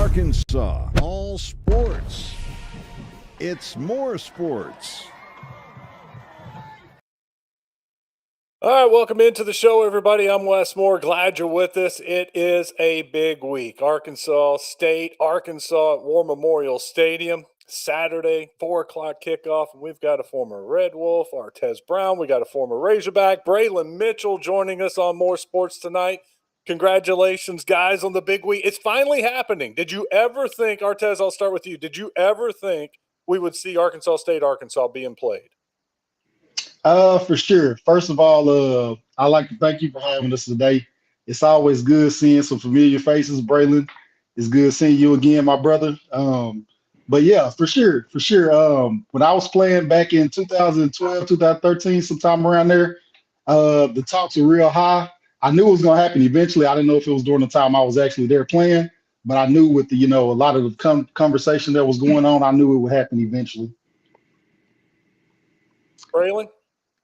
Arkansas, all sports. It's more sports. All right, welcome into the show, everybody. I'm Wes Moore. Glad you're with us. It is a big week. Arkansas State, Arkansas at War Memorial Stadium, Saturday, 4 o'clock kickoff. And we've got a former Red Wolf, Artez Brown. We got a former Razorback, Braylon Mitchell, joining us on More Sports tonight. Congratulations, guys, on the big week. It's finally happening. Did you ever think, Artez, I'll start with you. Did you ever think we would see Arkansas State, Arkansas being played? For sure. First of all, I'd like to thank you for having us today. It's always good seeing some familiar faces, Braylon. It's good seeing you again, my brother. But yeah, for sure. When I was playing back in 2012, 2013, sometime around there, the talks were real high. I knew it was going to happen eventually. I didn't know if it was during the time I was actually there playing, but I knew with the, a lot of the conversation that was going on, I knew it would happen eventually. Braylon?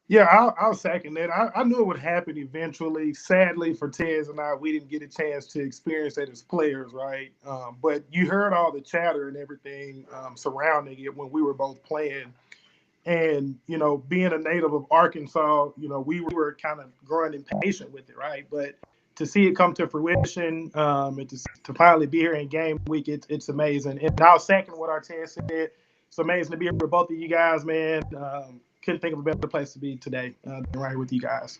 Yeah, I'll second that. I knew it would happen eventually. Sadly for Tez and I, we didn't get a chance to experience that as players, right? But you heard all the chatter and everything surrounding it when we were both playing. And, being a native of Arkansas, we were kind of growing impatient with it, right? But to see it come to fruition and to finally be here in game week, it's amazing. And I'll second what Artez said. It's amazing to be here with both of you guys, man. Couldn't think of a better place to be today than right here with you guys.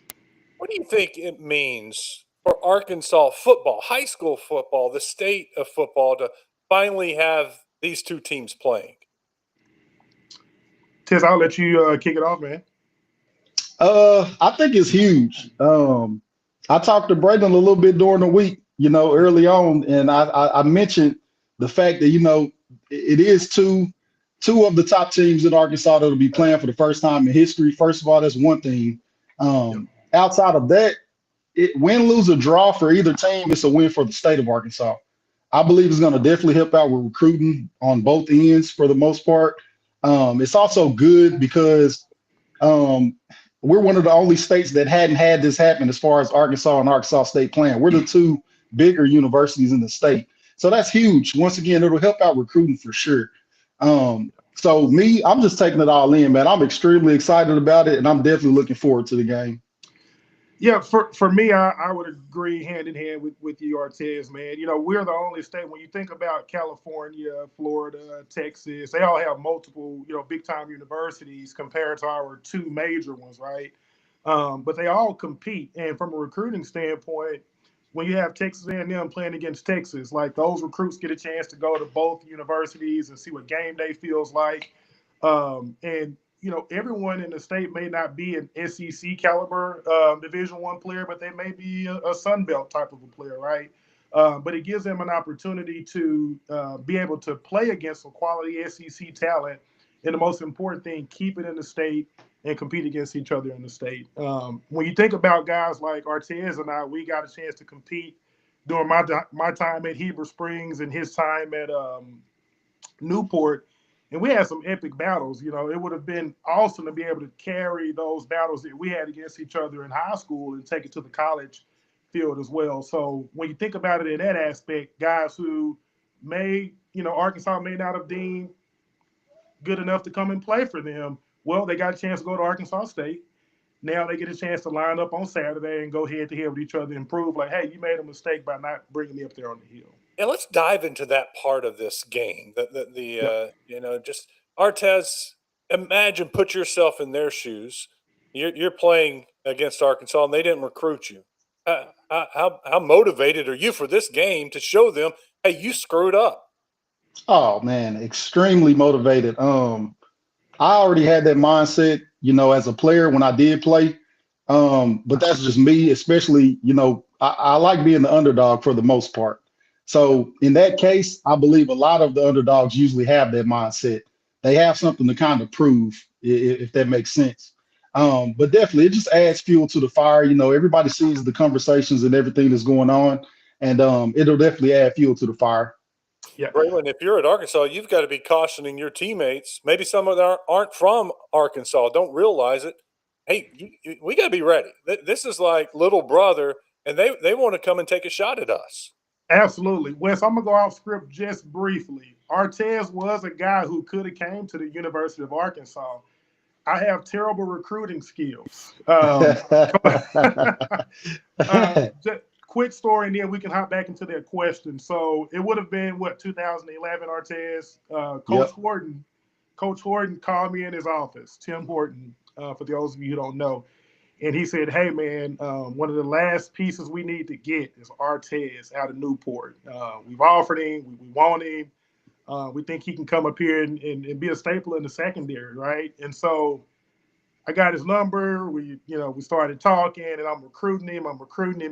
What do you think it means for Arkansas football, high school football, the state of football, to finally have these two teams playing? Tez, I'll let you kick it off, man. I think it's huge. I talked to Braylon a little bit during the week, early on, and I mentioned the fact that, it is two of the top teams in Arkansas that will be playing for the first time in history. First of all, that's one thing. Outside of that, win, lose, or draw for either team, it's a win for the state of Arkansas. I believe it's going to definitely help out with recruiting on both ends for the most part. It's also good because we're one of the only states that hadn't had this happen as far as Arkansas and Arkansas State playing. We're the two bigger universities in the state. So that's huge. Once again, it'll help out recruiting for sure. So me, I'm just taking it all in, man. I'm extremely excited about it, and I'm definitely looking forward to the game. Yeah, for me, I would agree hand in hand with you, Artez, man. We're the only state, when you think about California, Florida, Texas, they all have multiple, big-time universities compared to our two major ones, right? But they all compete. And from a recruiting standpoint, when you have Texas A&M playing against Texas, like those recruits get a chance to go to both universities and see what game day feels like. And everyone in the state may not be an SEC caliber Division I player, but they may be a Sun Belt type of a player, right? But it gives them an opportunity to be able to play against some quality SEC talent. And the most important thing, keep it in the state and compete against each other in the state. When you think about guys like Artez and I, we got a chance to compete during my time at Heber Springs and his time at Newport, and we had some epic battles. It would have been awesome to be able to carry those battles that we had against each other in high school and take it to the college field as well. So when you think about it in that aspect, guys who Arkansas may not have deemed good enough to come and play for them, well, they got a chance to go to Arkansas State. Now they get a chance to line up on Saturday and go head-to-head with each other and prove, like, hey, you made a mistake by not bringing me up there on the hill. And let's dive into that part of this game. Just Artez, imagine, put yourself in their shoes. You're playing against Arkansas, and they didn't recruit you. How motivated are you for this game to show them, hey, you screwed up? Oh man, extremely motivated. I already had that mindset, as a player when I did play. But that's just me, especially, I like being the underdog for the most part. So in that case, I believe a lot of the underdogs usually have that mindset. They have something to kind of prove, if that makes sense. But definitely, it just adds fuel to the fire. Everybody sees the conversations and everything that's going on, and it'll definitely add fuel to the fire. Yeah, Braylon, if you're at Arkansas, you've got to be cautioning your teammates. Maybe some of them aren't from Arkansas, don't realize it. Hey, we got to be ready. This is like little brother, and they want to come and take a shot at us. Absolutely. Wes, I'm going to go off script just briefly. Artez was a guy who could have came to the University of Arkansas. I have terrible recruiting skills. Just quick story, and then we can hop back into that question. So it would have been, 2011, Artez. Yep. Coach Horton called me in his office, Tim Horton, for those of you who don't know. And he said, hey, man, one of the last pieces we need to get is Artez out of Newport. We've offered him. We want him. We think he can come up here and be a staple in the secondary, right? And so I got his number. We started talking, and I'm recruiting him,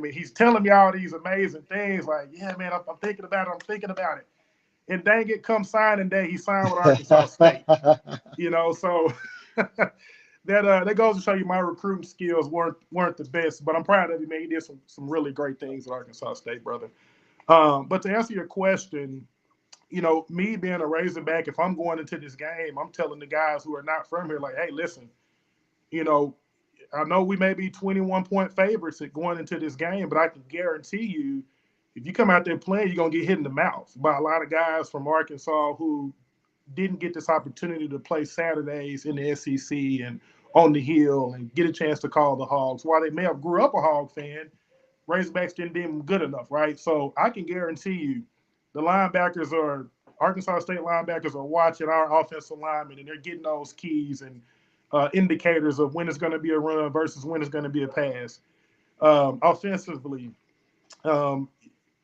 and he's telling me all these amazing things like, yeah, man, I'm thinking about it. And dang it, come signing day, he signed with Arkansas State. So that goes to show you my recruiting skills weren't the best, but I'm proud of him, man. He did some really great things at Arkansas State, brother. But to answer your question, me being a Razorback, if I'm going into this game, I'm telling the guys who are not from here, like, hey, listen, I know we may be 21-point favorites at going into this game, but I can guarantee you, if you come out there playing, you're going to get hit in the mouth by a lot of guys from Arkansas who didn't get this opportunity to play Saturdays in the SEC and on the Hill and get a chance to call the Hogs. While they may have grew up a Hog fan, Razorbacks didn't deem them good enough, right? So I can guarantee you the Arkansas State linebackers are watching our offensive linemen, and they're getting those keys and indicators of when it's going to be a run versus when it's going to be a pass. Offensively,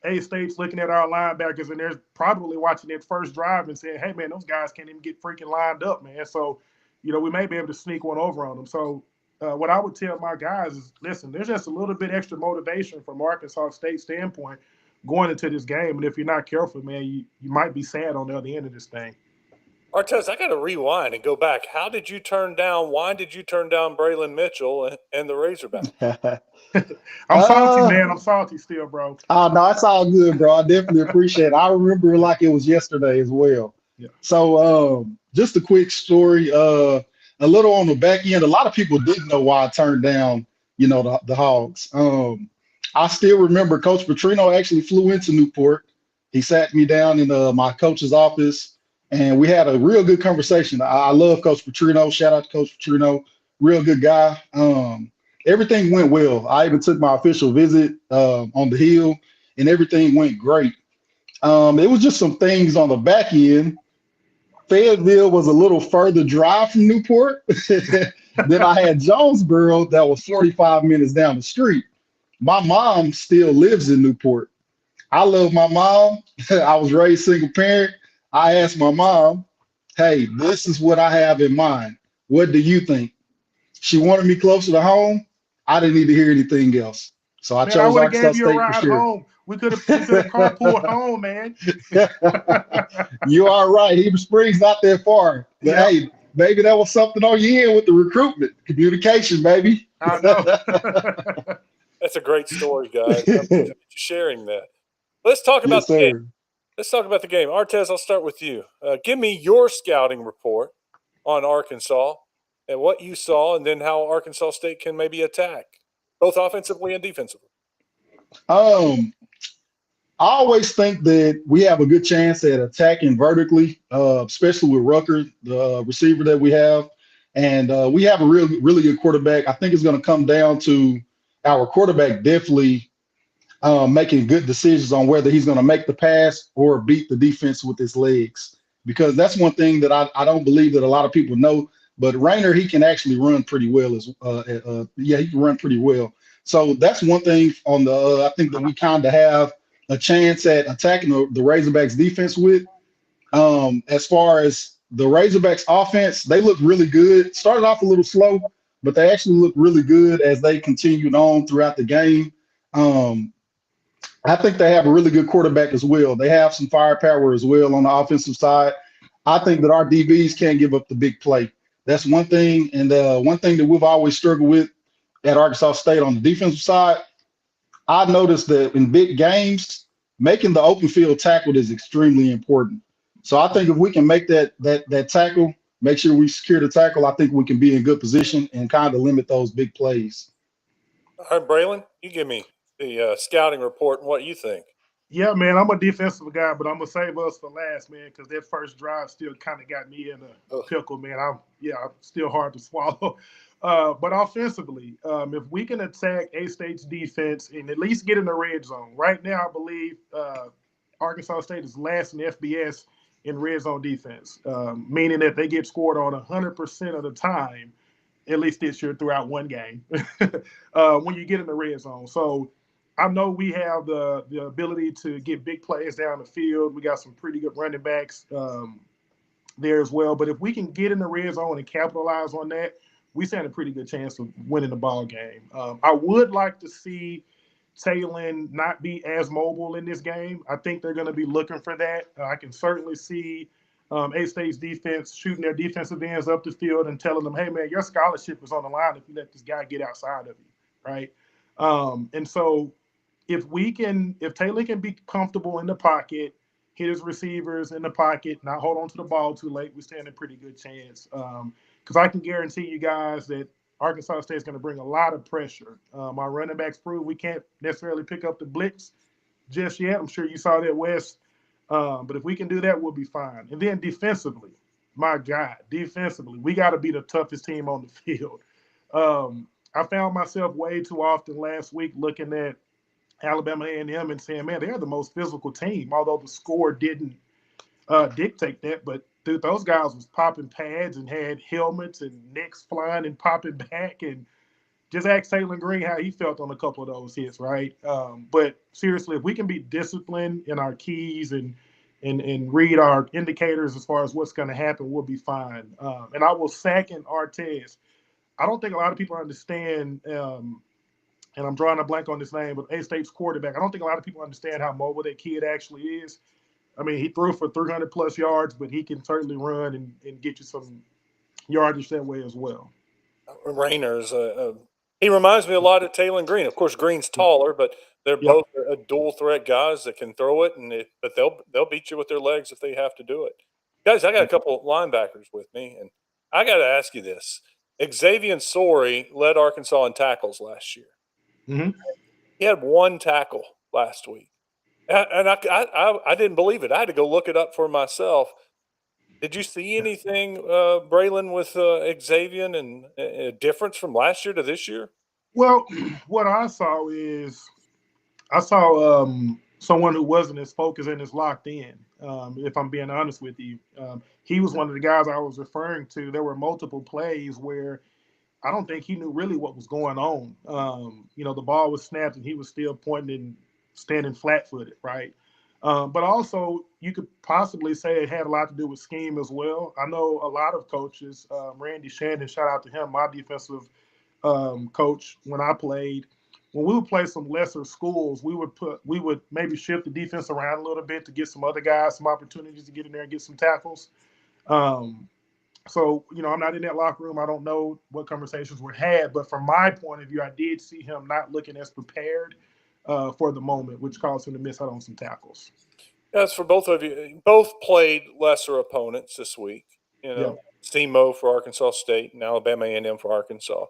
A-State's looking at our linebackers, and they're probably watching that first drive and saying, hey, man, those guys can't even get freaking lined up, man. So, we may be able to sneak one over on them. So what I would tell my guys is, listen, there's just a little bit extra motivation from Arkansas State standpoint going into this game. And if you're not careful, man, you might be sad on the other end of this thing. Artez, I got to rewind and go back. Why did you turn down Braylon Mitchell and the Razorbacks? I'm salty, man. I'm salty still, bro. Oh, no, it's all good, bro. I definitely appreciate it. I remember it like it was yesterday as well. Yeah. So just a quick story, a little on the back end. A lot of people didn't know why I turned down, the Hogs. I still remember Coach Petrino actually flew into Newport. He sat me down in my coach's office, and we had a real good conversation. I love Coach Petrino. Shout out to Coach Petrino. Real good guy. Everything went well. I even took my official visit on the Hill, and everything went great. It was just some things on the back end. Fayetteville was a little further drive from Newport. Then I had Jonesboro that was 45 minutes down the street. My mom still lives in Newport. I love my mom. I was raised single parent. I asked my mom, hey, this is what I have in mind. What do you think? She wanted me closer to home. I didn't need to hear anything else. So I chose Arkansas State for sure. Home. We could have carpooled home, man. You are right. Heber Springs not that far. But hey, maybe that was something on your end with the recruitment. Communication, baby. I know. That's a great story, guys. I appreciate you sharing that. Let's talk about the game. Let's talk about the game. Artez, I'll start with you. Give me your scouting report on Arkansas and what you saw, and then how Arkansas State can maybe attack, both offensively and defensively. I always think that we have a good chance at attacking vertically, especially with Rucker, the receiver that we have. And we have a really good quarterback. I think it's going to come down to our quarterback definitely making good decisions on whether he's going to make the pass or beat the defense with his legs. Because that's one thing that I don't believe that a lot of people know. But Rainer, he can actually run pretty well. He can run pretty well. So that's one thing on the I think that we kind of have a chance at attacking the Razorbacks defense with. As far as the Razorbacks offense, they look really good. Started off a little slow, but they actually look really good as they continued on throughout the game. I think they have a really good quarterback as well. They have some firepower as well on the offensive side. I think that our DBs can't give up the big play. That's one thing. And one thing that we've always struggled with at Arkansas State on the defensive side, I noticed that in big games, making the open field tackle is extremely important. So I think if we can make that tackle, make sure we secure the tackle, I think we can be in good position and kind of limit those big plays. All right, Braylon, you give me the scouting report and what you think. Yeah, man, I'm a defensive guy, but I'm gonna save us for last, man, because that first drive still kind of got me in a Ugh. pickle, man. I'm still hard to swallow. But offensively, if we can attack A State's defense and at least get in the red zone, right now I believe Arkansas State is last in the FBS in red zone defense, meaning that they get scored on 100% of the time, at least this year throughout one game, when you get in the red zone. So I know we have the ability to get big plays down the field. We got some pretty good running backs there as well. But if we can get in the red zone and capitalize on that, we stand a pretty good chance of winning the ball game. I would like to see Taylor not be as mobile in this game. I think they're going to be looking for that. I can certainly see A-State's defense shooting their defensive ends up the field and telling them, hey, man, your scholarship is on the line if you let this guy get outside of you, right? And so if Taylor can be comfortable in the pocket, hit his receivers in the pocket, not hold on to the ball too late, we stand a pretty good chance. Because I can guarantee you guys that Arkansas State is going to bring a lot of pressure. Our running backs prove we can't necessarily pick up the blitz just yet. I'm sure you saw that, Wes. But if we can do that, we'll be fine. And then defensively, my God, defensively, we got to be the toughest team on the field. I found myself way too often last week looking at Alabama A&M and saying, man, they're the most physical team, although the score didn't dictate that. But dude, those guys was popping pads and had helmets and necks flying and popping back. And just ask Taylor Green how he felt on a couple of those hits, right? But seriously, if we can be disciplined in our keys and read our indicators as far as what's going to happen, we'll be fine. And I will second Artez. I don't think a lot of people understand and I'm drawing a blank on this name, but A-State's quarterback. I don't think a lot of people understand how mobile that kid actually is. I mean, he threw for 300 plus yards, but he can certainly run and get you some yardage that way as well. Rayner's he reminds me a lot of Taylor Green. Of course, Green's taller, but they're Yep. both dual threat guys that can throw it, but they'll beat you with their legs if they have to do it. Guys, I got a couple of linebackers with me, and I got to ask you this: Xavier Sorey led Arkansas in tackles last year. Mm-hmm. He had one tackle last week, and I didn't believe it. I had to go look it up for myself. Did you see anything, Braylon, with Xavier and a difference from last year to this year? Well, what I saw someone who wasn't as focused and as locked in. If I'm being honest with you, he was one of the guys I was referring to. There were multiple plays where I don't think he knew really what was going on. The ball was snapped and he was still pointing and standing flat-footed, right? But also, you could possibly say it had a lot to do with scheme as well. I know a lot of coaches, Randy Shannon, shout out to him, my defensive coach when I played. When we would play some lesser schools, we would maybe shift the defense around a little bit to get some other guys some opportunities to get in there and get some tackles. Um, so, I'm not in that locker room. I don't know what conversations were had, but from my point of view, I did see him not looking as prepared for the moment, which caused him to miss out on some tackles. As for both of you, both played lesser opponents this week. Yeah. SEMO for Arkansas State and Alabama A&M for Arkansas.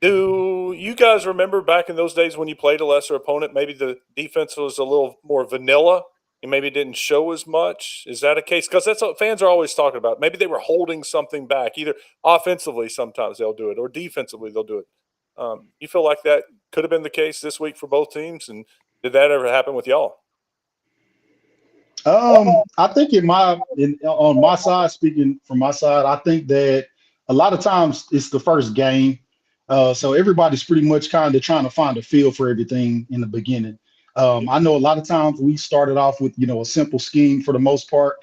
Do you guys remember back in those days when you played a lesser opponent, maybe the defense was a little more vanilla and maybe didn't show as much? Is that a case? Because that's what fans are always talking about. Maybe they were holding something back, either offensively sometimes they'll do it or defensively they'll do it. You feel like that could have been the case this week for both teams? And did that ever happen with y'all? I think on my side, speaking from my side, I think that a lot of times it's the first game. So everybody's pretty much kind of trying to find a feel for everything in the beginning. I know a lot of times we started off with, a simple scheme for the most part.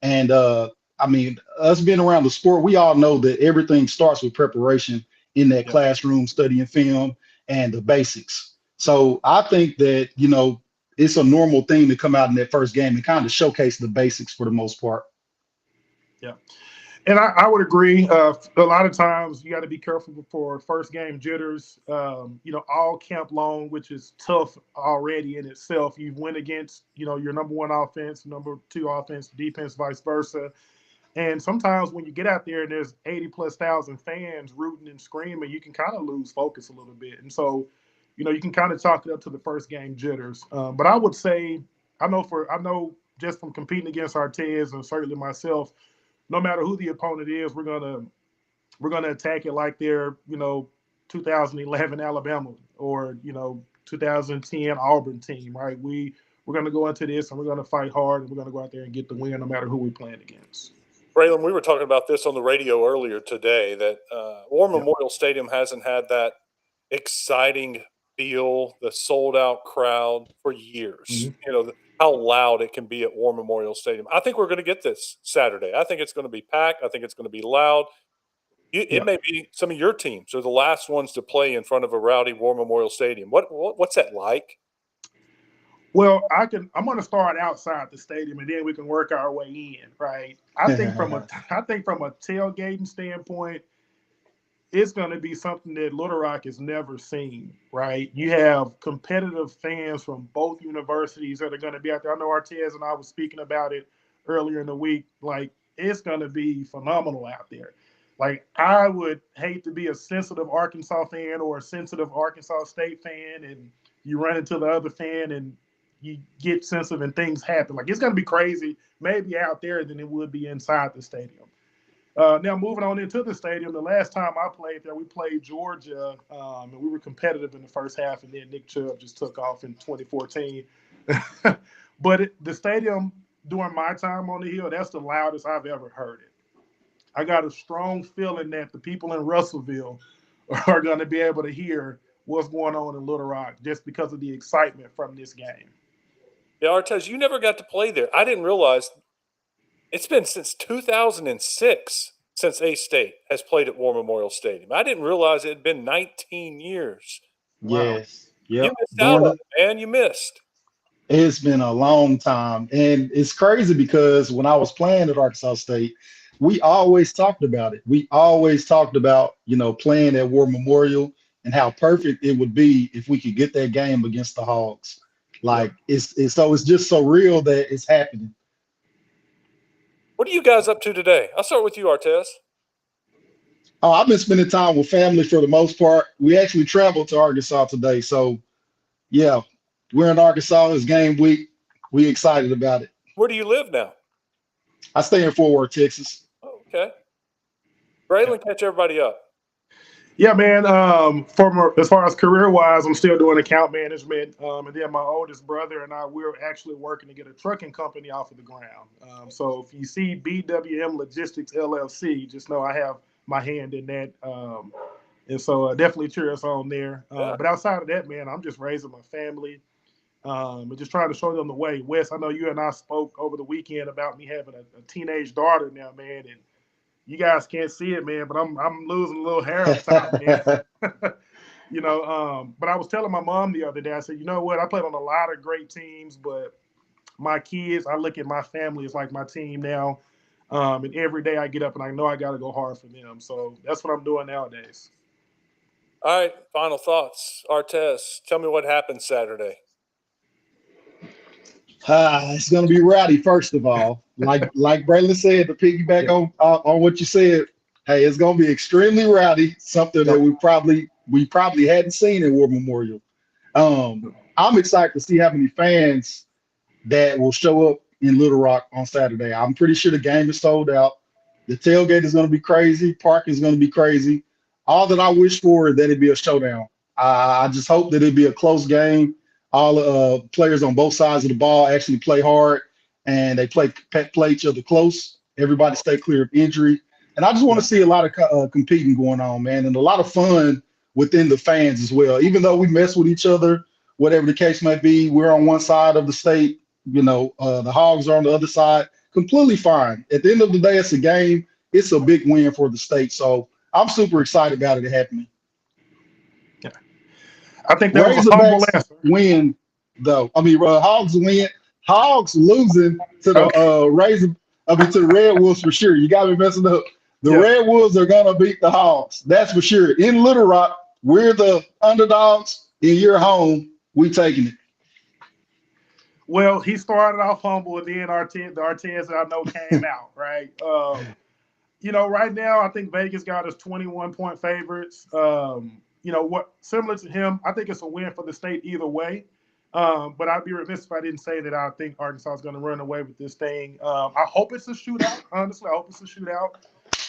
And I mean, us being around the sport, we all know that everything starts with preparation in that classroom, studying film and the basics. So I think that, it's a normal thing to come out in that first game and kind of showcase the basics for the most part. Yeah. And I would agree. A lot of times you got to be careful for first game jitters. All camp long, which is tough already in itself. You went against, your number one offense, number two offense, defense, vice versa. And sometimes when you get out there and there's 80 plus thousand fans rooting and screaming, you can kind of lose focus a little bit. And so, you can kind of chalk it up to the first game jitters. But I would say I know just from competing against Artez and certainly myself, no matter who the opponent is, we're gonna attack it like they're 2011 Alabama or 2010 Auburn team, right? We're gonna go into this and we're gonna fight hard and we're gonna go out there and get the win no matter who we're playing against. Braylon, we were talking about this on the radio earlier today that War Yep. Memorial Stadium hasn't had that exciting feel, the sold out crowd for years. Mm-hmm. How loud it can be at War Memorial Stadium. I think we're going to get this Saturday. I think it's going to be packed. I think it's going to be loud. It Yeah. may be some of your teams are the last ones to play in front of a rowdy War Memorial Stadium. What's that like? Well, I'm going to start outside the stadium, and then we can work our way in, right? I think from a tailgating standpoint, it's going to be something that Little Rock has never seen, right? You have competitive fans from both universities that are going to be out there. I know Artez and I was speaking about it earlier in the week. Like, it's going to be phenomenal out there. Like, I would hate to be a sensitive Arkansas fan or a sensitive Arkansas State fan, and you run into the other fan and you get sensitive and things happen. Like, it's going to be crazy, maybe out there than it would be inside the stadium. Now, moving on into the stadium, the last time I played there, we played Georgia, and we were competitive in the first half, and then Nick Chubb just took off in 2014. But the stadium, during my time on the Hill, that's the loudest I've ever heard it. I got a strong feeling that the people in Russellville are going to be able to hear what's going on in Little Rock just because of the excitement from this game. Yeah, Artez, you never got to play there. I didn't realize it's been since 2006 since A-State has played at War Memorial Stadium. I didn't realize it had been 19 years. Wow. Yes. Yep. You missed out on it, man. You missed. It's been a long time. And it's crazy because when I was playing at Arkansas State, we always talked about it. We always talked about, playing at War Memorial and how perfect it would be if we could get that game against the Hogs. Like it's just so real that it's happening. What are you guys up to today? I'll start with you, Artez. Oh, I've been spending time with family for the most part. We actually traveled to Arkansas today. So yeah, we're in Arkansas. It's game week. We excited about it. Where do you live now? I stay in Fort Worth, Texas. Oh, okay. Braylon, catch everybody up. Yeah, man. As far as career-wise, I'm still doing account management. And then my oldest brother and I, we're actually working to get a trucking company off of the ground. So if you see BWM Logistics LLC, just know I have my hand in that. And so definitely cheer us on there. Yeah. But outside of that, man, I'm just raising my family and just trying to show them the way. Wes, I know you and I spoke over the weekend about me having a teenage daughter now, man, and you guys can't see it, man, but I'm losing a little hair on top, man. But I was telling my mom the other day, I said, you know what? I played on a lot of great teams, but my kids, I look at my family as like my team now. And every day I get up and I know I got to go hard for them. So that's what I'm doing nowadays. All right, final thoughts. Artez, tell me what happened Saturday. It's going to be rowdy, first of all. Like Braylon said, to piggyback on what you said, hey, it's going to be extremely rowdy, something that we probably hadn't seen at War Memorial. I'm excited to see how many fans that will show up in Little Rock on Saturday. I'm pretty sure the game is sold out. The tailgate is going to be crazy. Parking is going to be crazy. All that I wish for is that it be a showdown. I just hope that it be a close game. All players on both sides of the ball actually play hard and they play each other close. Everybody stay clear of injury. And I just want to see a lot of competing going on, man, and a lot of fun within the fans as well. Even though we mess with each other, whatever the case might be, we're on one side of the state, the Hogs are on the other side, completely fine. At the end of the day, it's a game. It's a big win for the state. So I'm super excited about it happening. I think that was a humble answer. Win, though. Hogs win. Hogs losing to the to the Red Wolves for sure. You got me messing up. The Red Wolves are gonna beat the Hogs. That's for sure. In Little Rock, we're the underdogs. In your home, we taking it. Well, he started off humble, and then the Artez I know came out right. Right now I think Vegas got us 21-point favorites. Similar to him, I think it's a win for the state either way. But I'd be remiss if I didn't say that I think Arkansas is going to run away with this thing. I hope it's a shootout. Honestly, I hope it's a shootout.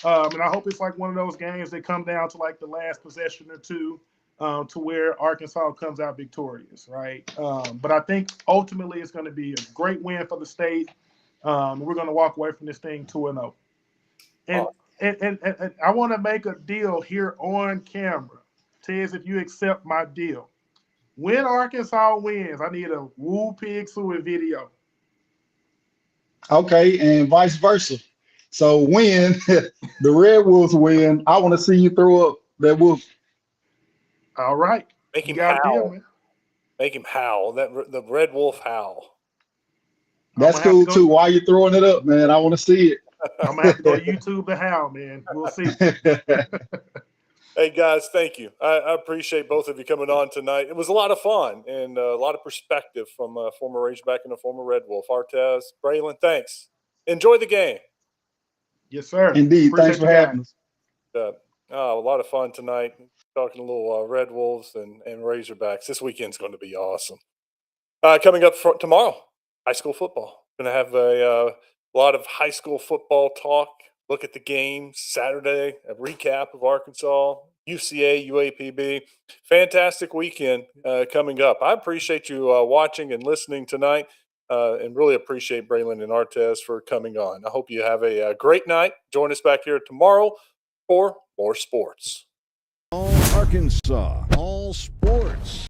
And I hope it's like one of those games that come down to like the last possession or two to where Arkansas comes out victorious, right? But I think ultimately it's going to be a great win for the state. We're going to walk away from this thing 2-0. And I want to make a deal here on camera. Tez, if you accept my deal. When Arkansas wins, I need a Woo Pig Suey video. Okay, and vice versa. So when the Red Wolves win, I want to see you throw up that wolf. All right. Make him got a deal, howl. man. Make him howl. The Red Wolf howl. That's cool too. Why you throwing it up, man? I want to see it. I'm gonna have to go to YouTube to howl, man. We'll see. Hey guys, thank you. I appreciate both of you coming on tonight. It was a lot of fun and a lot of perspective from a former Razorback and a former Red Wolf. Artez, Braylon, thanks. Enjoy the game. Yes, sir. Indeed. Thanks for having us. A lot of fun tonight. Talking a little Red Wolves and Razorbacks. This weekend's going to be awesome. Coming up tomorrow, high school football. Going to have a lot of high school football talk. Look at the games. Saturday, a recap of Arkansas, UCA, UAPB. Fantastic weekend coming up. I appreciate you watching and listening tonight, and really appreciate Braylon and Artez for coming on. I hope you have a great night. Join us back here tomorrow for more sports. All Arkansas, all sports.